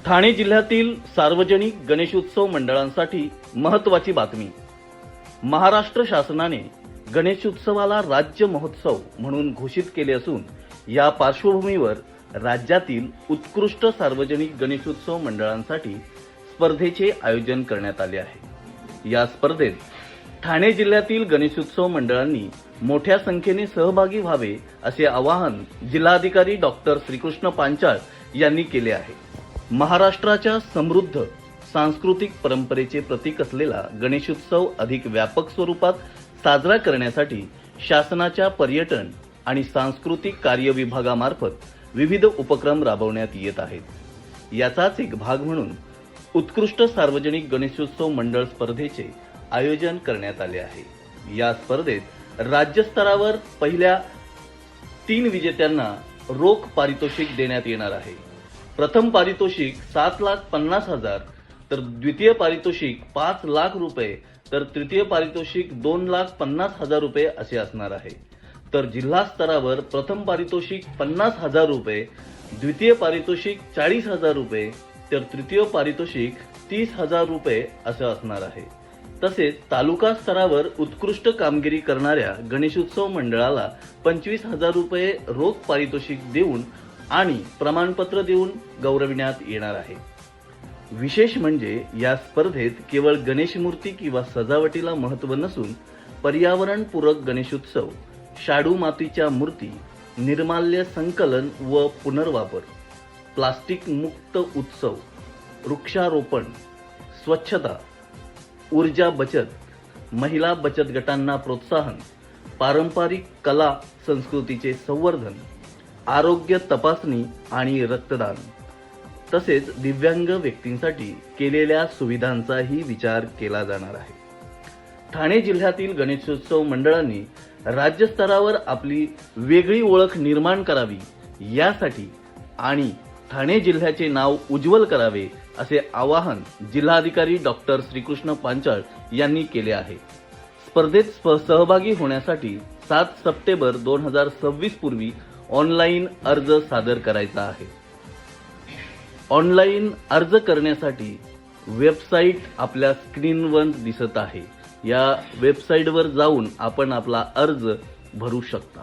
ठाणे जिल्ह्यातील सार्वजनिक गणेशोत्सव मंडळांसाठी महत्त्वाची बातमी। महाराष्ट्र शासनाने गणेशोत्सवाला राज्य महोत्सव म्हणून घोषित केले असून या पार्श्वभूमीवर राज्यातील उत्कृष्ट सार्वजनिक गणेशोत्सव मंडळांसाठी स्पर्धेचे आयोजन करण्यात आले आहे। या स्पर्धेत ठाणे जिल्ह्यातील गणेशोत्सव मंडळांनी मोठ्या संख्येने सहभागी व्हावे असे आवाहन जिल्हाधिकारी डॉक्टर श्रीकृष्ण पांचाळ यांनी केले आहे। महाराष्ट्राच्या समृद्ध सांस्कृतिक परंपरेचे प्रतीक असलेला गणेशोत्सव अधिक व्यापक स्वरूपात साजरा करण्यासाठी शासनाच्या पर्यटन आणि सांस्कृतिक कार्य विभागामार्फत विविध उपक्रम राबवण्यात येत आहेत। याचाच एक भाग म्हणून उत्कृष्ट सार्वजनिक गणेशोत्सव मंडळ स्पर्धेचे आयोजन करण्यात आले आहे। या स्पर्धेत राज्यस्तरावर पहिल्या 3 विजेत्यांना रोख पारितोषिक देण्यात येणार आहे। प्रथम पारितोषिक 7,50,000, तर द्वितीय पारितोषिक 5 लाख रुपये, तर तृतीय पारितोषिक 2,50,000 रुपये असे असणार आहे। तर जिल्हा स्तरावर प्रथम पारितोषिक 50,000 रुपये, द्वितीय पारितोषिक 40,000 रुपये, तर तृतीय पारितोषिक 30,000 रुपये असं असणार आहे। तसेच तालुका स्तरावर उत्कृष्ट कामगिरी करणाऱ्या गणेशोत्सव मंडळाला 25,000 रुपये रोख पारितोषिक देऊन आणि प्रमाणपत्र देऊन गौरविण्यात येणार आहे। विशेष म्हणजे या स्पर्धेत केवळ गणेश मूर्ती किंवा सजावटीला महत्त्व नसून पर्यावरणपूरक गणेशोत्सव, शाडू मातीच्या मूर्ती, निर्माल्य संकलन व पुनर्वापर, प्लास्टिक मुक्त उत्सव, वृक्षारोपण, स्वच्छता, ऊर्जा बचत, महिला बचत गटांना प्रोत्साहन, पारंपरिक कला संस्कृतीचे संवर्धन, आरोग्य तपासणी आणि रक्तदान, तसेच दिव्यांग व्यक्तींसाठी केलेल्या सुविधांचाही विचार केला जाणार आहे। ठाणे जिल्ह्यातील गणेशोत्सव मंडळांनी राज्यस्तरावर आपली वेगळी ओळख निर्माण करावी यासाठी आणि ठाणे जिल्ह्याचे नाव उज्ज्वल करावे असे आवाहन जिल्हाधिकारी डॉक्टर श्रीकृष्ण पांचाळ यांनी केले आहे। स्पर्धेत सहभागी होण्यासाठी 7 सप्टेंबर 2026 पूर्वी ऑनलाईन अर्ज सादर करायचा आहे। ऑनलाईन अर्ज करण्यासाठी वेबसाईट आपल्या स्क्रीनवर दिसत आहे। या वेबसाईटवर जाऊन आपण आपला अर्ज भरू शकता।